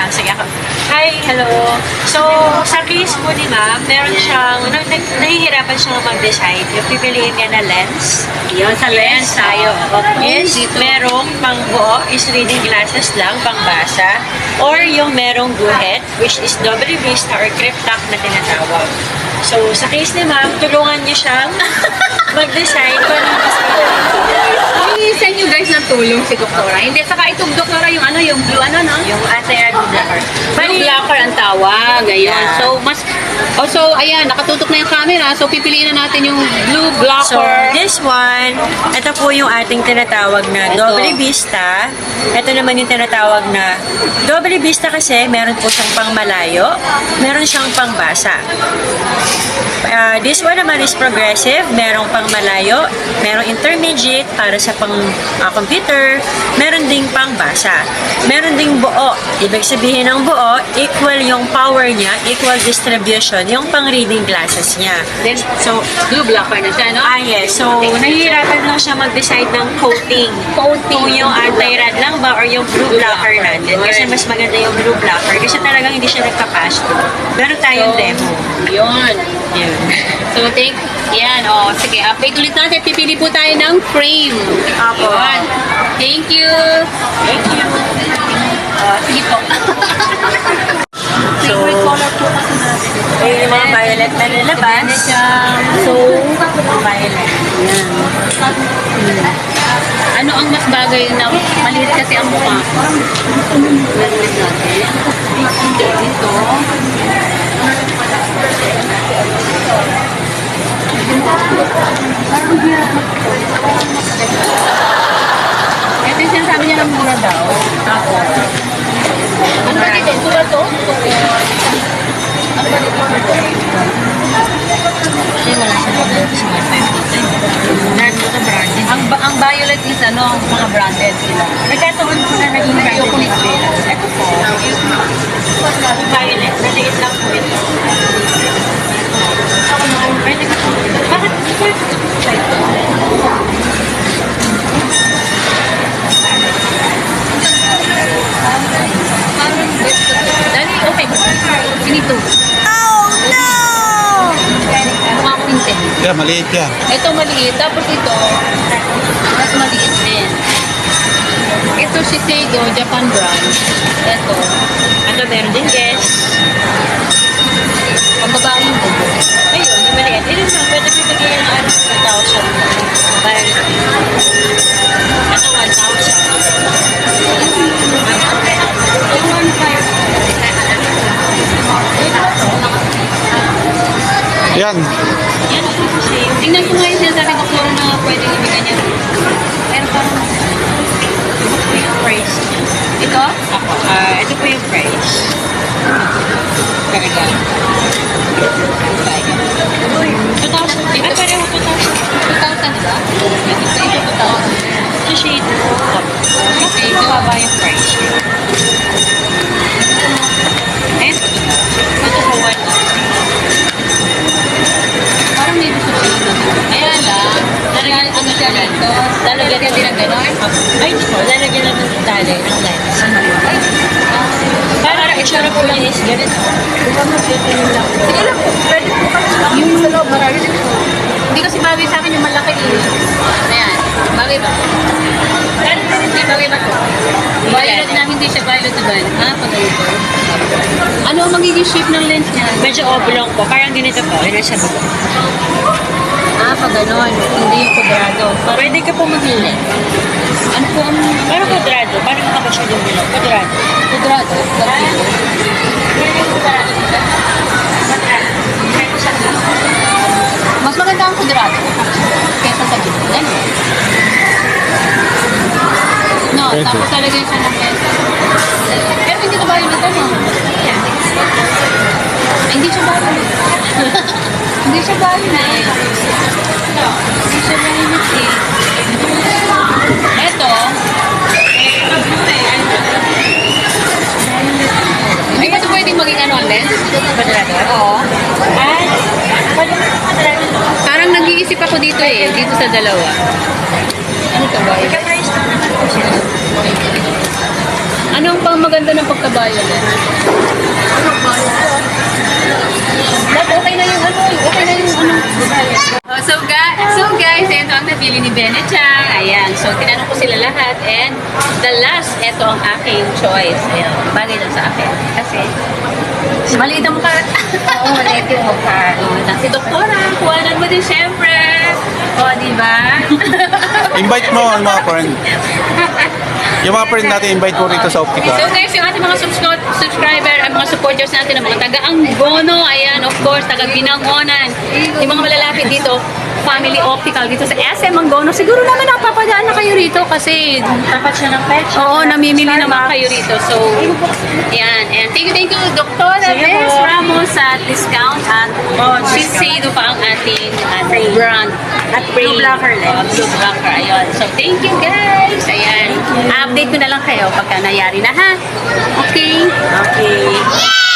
sige ako. Hi, hello. So, sa case po ni ma'am, meron siyang, nahihirapan siyang mag-decide. Yung pipiliin niya na lens. Yun, sa lens tayo. Yes, merong pang buo is reading glasses lang, pangbasa. Or yung merong guhit, which is double vista or cryptac na tinatawag. So, sa case ni ma'am, tulungan niyo siyang mag-decide kung ano mas I-send you guys ng tulong si Doktora. Hindi, saka itong Doktora, yung ano, yung blue, ano, no? yung anti-eye blocker. Blue blocker ang tawag. Ayun. Yeah. So, ayan, nakatutok na yung camera. So, pipiliin na natin yung blue blocker. So, this one, ito po yung ating tinatawag na double vista. Ito naman yung tinatawag na double vista kasi meron po siyang pang malayo, meron siyang pangbasa. This one naman is progressive, merong pang malayo, merong intermediate para sa pang computer, meron ding pangbasa. Meron ding buo. Ibig sabihin ng buo, equal yung power niya, equal distribution, yung pang reading glasses niya. Then, so, blue blocker na siya, no? Yes. So, nahihirapan lang siya mag-decide ng coating. Kung yung anti-rad lang ba or yung blue blocker natin. Kasi mas maganda yung blue blocker. Kasi talagang hindi siya nagpa-pass through. Meron tayong demo. Yun. Yun. So, yan, sige, update ulit natin. Pipili po tayo ng frame. Apo. Yun. Thank you. Thank you. Sige po. So, ayun yung mga violet na nilabas. So, violet. Yan. Ano ang mas bagay na maliit kasi ang mukha? Maliit natin. Ito. Ito yung sinasabi niya ng mura daw. Ako. Ano ba dito? Ito ba ito? Ano ba dito? Kasi wala siya nag-load sa mga 50. Ang violet is mga branded sila. Nagkataon po na naging violet sila. Ito po. Violet. Naliit lang po ito. Bakit? Dali, okay. Ganito. Oh no! Mukha ko pinte. Yeah, maliit yan. Ito maliit. Tapos ito, mas maliit din. Ito Shiseido, Japan brand. Ito. Ito meron din guess. Ang babae yung bubo. Ayun, yung maliit. Ayun lang, pwede bibigyan ng 2,000. Violet. Ito 1,000. Yan. Yan po kasi yung Tingnan ko ngayon sinasabi ko kung na pwedeng ibigay niya. Pero parang, price niya. ito? Ako, ito po yung price. Talaga. 2,000. Ay, pareho 2,000. 2,000, di ba? Ito 2,000. Sa shade po. Kasi Ito. mababa yung price niya. And, ito po 1,000. Parang may gusto ko lang. Ayan lang. Lalagyan ano siya dito. Lalagyan din ng gano'n. Ay, hindi po. Lalagyan natin ng tali ng lens. Para itsura po yan is ganito. Sige lang. Pwede po kami yung sa loob. Marami din po. Hindi kasi bagay sa akin yung malaki eh. Ayan. Bagay ba? Hindi bagay ba ito? Violet na hindi siya violet na violet. Pag ganito. Ano ang magiging shape ng lens niya? Medyo oblong po. Parang ganito po. Yun ang sa baba. Pag gano'n. Hindi yung kudrado. Pwede ka po mag-lens. Ano po ang... Pero kwadrado. Paano makapasya yung bilog? Kwadrado. Kudrado? Kudrado. Mas maganda ang kudrado kaysa sa gitna. Ganun. No, Pwede. tapos lalagay siya ng lens. Pero hindi ka ba yun ito, no? Ay, hindi siya bago. Hindi siya bago na. Hindi siya malimit eh. Ito, hindi ba ito pwedeng maging ano ang lens? Kwadrado? Oo. Ay, pwede mo kwadrado to. Parang nag-iisip ako dito eh, dito sa dalawa. Ano to ba? Ika-price lang naman po sila. Anong pang maganda ng pagkabayan? Okay na yung ano, okay na yung ano. So guys, ito ang nabili ni Bene Chang. Ayan, so tinanong ko sila lahat and the last, ito ang aking choice. Ayan, bagay lang sa akin. Kasi, maliit ang mukha. Oo, maliit yung mukha. Si Doktora, kuhanan mo din syempre. O, di ba? Invite mo ang mga friend. Yung mga friend natin, invite mo rito sa Optica. So guys, yung ating mga subscriber, ang mga supporters natin, ang mga taga-Anggono, ayan, of course, taga-Binangonan, yung mga malalapit dito, Family Optical dito sa SM Anggono. Siguro naman napapadaan na kayo rito kasi Tapat siya ng pet shop. oo, namimili naman kayo rito. So, ayan. And thank you, Dr. Sige Bes po. Ramos sa discount at Shiseido pa ang ating brand. At Blue Blocker lens. Blue Blocker, ayun. So, thank you guys. Ayan. Update ko na lang kayo pagka nangyari na ha. Okay? Okay.